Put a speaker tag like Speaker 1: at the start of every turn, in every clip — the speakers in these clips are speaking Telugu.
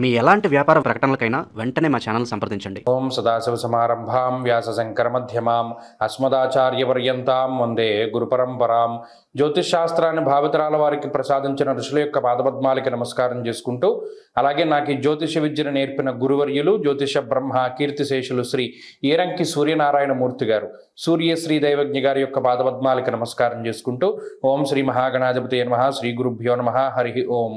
Speaker 1: మీ ఎలాంటి వ్యాపార ప్రకటనలకైనా వెంటనే మా ఛానల్ సంప్రదించండి.
Speaker 2: ఓం సదాశివసమారంభాం వ్యాసశంకరమధ్యమాం అస్మదాచార్యపర్యంతాం వందే గురుపరంపరాం. జ్యోతిష్ శాస్త్రాన్ని భావితరాల వారికి ప్రసాదించిన ఋషుల యొక్క పాదపద్మాలకి నమస్కారం చేసుకుంటూ, అలాగే నాకు ఈ జ్యోతిష విద్యను నేర్పిన గురువర్యులు జ్యోతిష బ్రహ్మ కీర్తిశేషులు శ్రీ ఏరంకి సూర్యనారాయణమూర్తి గారు, సూర్యశ్రీ దైవజ్ఞ గారి యొక్క పాదపద్మాలకి నమస్కారం చేసుకుంటూ, ఓం శ్రీ మహాగణాధిపతి నమః, శ్రీ గురుభ్యో నమః, హరి ఓం.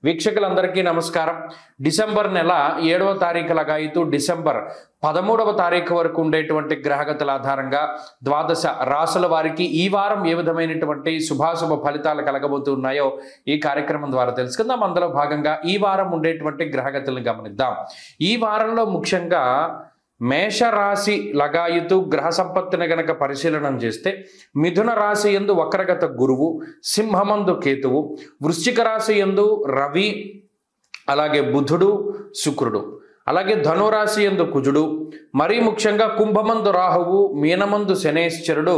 Speaker 2: వీక్షకులందరికీ నమస్కారం. డిసెంబర్ నెల 7వ తారీఖు లగాయితూ డిసెంబర్ 13వ తారీఖు వరకు ఉండేటువంటి గ్రహగతుల ఆధారంగా ద్వాదశ రాసుల వారికి ఈ వారం ఏ విధమైనటువంటి శుభాశుభ ఫలితాలు కలగబోతున్నాయో ఈ కార్యక్రమం ద్వారా తెలుసుకుందాం. అందులో భాగంగా ఈ వారం ఉండేటువంటి గ్రహగతులను గమనిద్దాం. ఈ వారంలో ముఖ్యంగా మేషరాశి లగాయితూ గ్రహ సంపత్తిని గనక పరిశీలనం చేస్తే మిథున రాశి యందు వక్రగత గురువు, సింహమందు కేతువు, వృశ్చిక రాశి యందు రవి, అలాగే బుధుడు, శుక్రుడు, అలాగే ధనురాశి యందు కుజుడు, మరీ ముఖ్యంగా కుంభమందు రాహువు, మీనమందు శనేశ్వరుడు,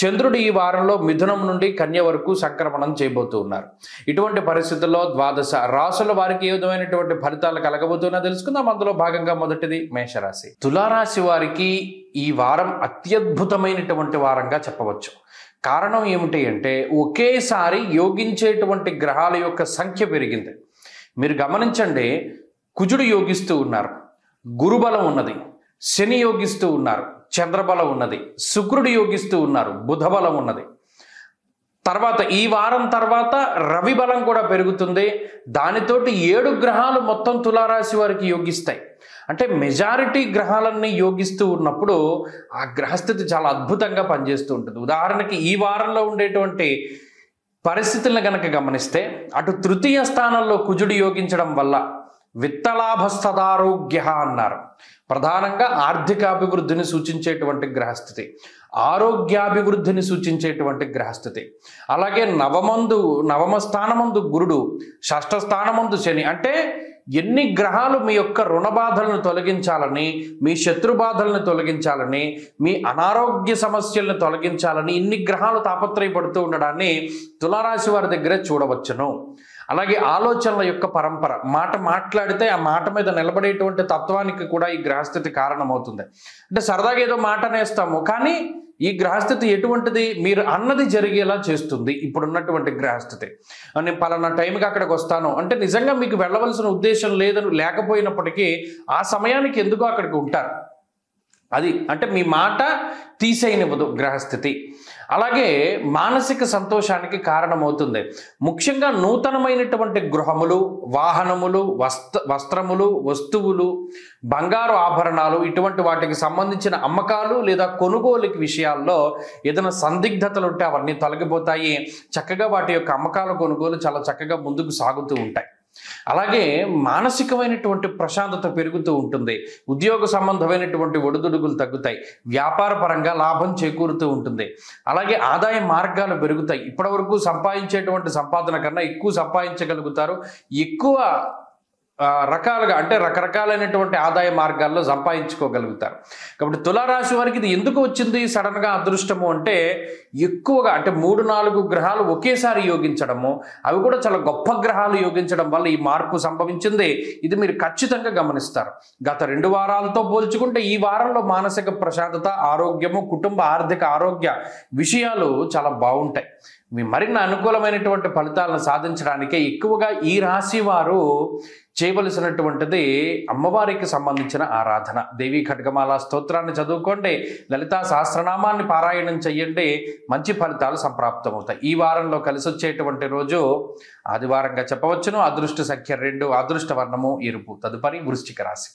Speaker 2: చంద్రుడు ఈ వారంలో మిథునం నుండి కన్య వరకు సంక్రమణం చేయబోతూ ఉన్నారు. ఇటువంటి పరిస్థితుల్లో ద్వాదశ రాశుల వారికి ఏ విధమైనటువంటి ఫలితాలు కలగబోతున్నా తెలుసుకుందాం. అందులో భాగంగా మొదటిది మేషరాశి. తులారాశి వారికి ఈ వారం అత్యద్భుతమైనటువంటి వారంగా చెప్పవచ్చు. కారణం ఏమిటి అంటే ఒకేసారి యోగించేటువంటి గ్రహాల యొక్క సంఖ్య పెరిగింది. మీరు గమనించండి, కుజుడు యోగిస్తూ ఉన్నారు, గురుబలం ఉన్నది, శని యోగిస్తూ ఉన్నారు, చంద్రబలం ఉన్నది, శుక్రుడు యోగిస్తూ ఉన్నారు, బుధబలం ఉన్నది. తర్వాత ఈ వారం తర్వాత రవి బలం కూడా పెరుగుతుంది. దానితోటి 7 గ్రహాలు మొత్తం తులారాశి వారికి యోగిస్తాయి. అంటే మెజారిటీ గ్రహాలన్నీ యోగిస్తూ ఉన్నప్పుడు ఆ గ్రహస్థితి చాలా అద్భుతంగా పనిచేస్తూ ఉంటుంది. ఉదాహరణకి ఈ వారంలో ఉండేటువంటి పరిస్థితులను గనక గమనిస్తే, అటు తృతీయ స్థానంలో కుజుడు యోగించడం వల్ల విత్తలాభస్తదారోగ్య అన్నారు. ప్రధానంగా ఆర్థికాభివృద్ధిని సూచించేటువంటి గ్రహస్థితి, ఆరోగ్యాభివృద్ధిని సూచించేటువంటి గ్రహస్థితి. అలాగే నవమ స్థానమందు గురుడు, షష్ఠ స్థానమందు శని. అంటే ఎన్ని గ్రహాలు మీ యొక్క రుణ బాధలను తొలగించాలని, మీ శత్రు బాధలను తొలగించాలని, మీ అనారోగ్య సమస్యలను తొలగించాలని ఇన్ని గ్రహాలు తాపత్రయపడుతూ ఉండడాన్ని తులారాశి వారి దగ్గరే చూడవచ్చును. అలాగే ఆలోచనల యొక్క పరంపర, మాట మాట్లాడితే ఆ మాట మీద నిలబడేటువంటి తత్వానికి కూడా ఈ గ్రహస్థితి కారణమవుతుంది. అంటే సరదాగా ఏదో మాట అనేస్తాము, కానీ ఈ గ్రహస్థితి ఎటువంటిది, మీరు అన్నది జరిగేలా చేస్తుంది. ఇప్పుడున్నటువంటి గ్రహస్థితి, నేను పలానా టైంకి అక్కడికి వస్తాను అంటే నిజంగా మీకు వెళ్ళవలసిన ఉద్దేశం లేకపోయినప్పటికీ ఆ సమయానికి ఎందుకో అక్కడికి ఉంటారు. అది అంటే మీ మాట తీసేయనివ్వదు గ్రహస్థితి. అలాగే మానసిక సంతోషానికి కారణమవుతుంది. ముఖ్యంగా నూతనమైనటువంటి గృహములు, వాహనములు, వస్త్రములు, వస్తువులు, బంగారు ఆభరణాలు, ఇటువంటి వాటికి సంబంధించిన అమ్మకాలు లేదా కొనుగోలుకి విషయాల్లో ఏదైనా సందిగ్ధతలు ఉంటే అవన్నీ తొలగిపోతాయి. చక్కగా వాటి యొక్క అమ్మకాల కొనుగోలు చాలా చక్కగా ముందుకు సాగుతూ ఉంటాయి. అలాగే మానసికమైనటువంటి ప్రశాంతత పెరుగుతూ ఉంటుంది. ఉద్యోగ సంబంధమైనటువంటి ఒడిదుడుగులు తగ్గుతాయి. వ్యాపార పరంగా లాభం చేకూరుతూ ఉంటుంది. అలాగే ఆదాయ మార్గాలు పెరుగుతాయి. ఇప్పటివరకు సంపాదించేటువంటి సంపాదన కన్నా ఎక్కువ సంపాదించగలుగుతారు. ఎక్కువ రకాలుగా అంటే రకరకాలైనటువంటి ఆదాయ మార్గాల్లో సంపాదించుకోగలుగుతారు. కాబట్టి తులారాశి వారికి ఇది ఎందుకు వచ్చింది సడన్గా అదృష్టము అంటే, ఎక్కువగా అంటే 3-4 గ్రహాలు ఒకేసారి యోగించడము, అవి కూడా చాలా గొప్ప గ్రహాలు యోగించడం వల్ల ఈ మార్పు సంభవించింది. ఇది మీరు ఖచ్చితంగా గమనిస్తారు. గత 2 వారాలతో పోల్చుకుంటే ఈ వారంలో మానసిక ప్రశాంతత, ఆరోగ్యము, కుటుంబ ఆర్థిక ఆరోగ్య విషయాలు చాలా బాగుంటాయి. మీ మరిన్ని అనుకూలమైనటువంటి ఫలితాలను సాధించడానికే ఎక్కువగా ఈ రాశి వారు చేయవలసినటువంటిది అమ్మవారికి సంబంధించిన ఆరాధన. దేవీ ఖడ్గమాల స్తోత్రాన్ని చదువుకోండి, లలితా సహస్రనామాన్ని పారాయణం చెయ్యండి, మంచి ఫలితాలు సంప్రాప్తమవుతాయి. ఈ వారంలో కలిసి వచ్చేటువంటి రోజు ఆదివారంగా చెప్పవచ్చును. అదృష్ట సంఖ్య 2, అదృష్ట వర్ణము ఎరుపు. తదుపరి వృశ్చిక రాశి.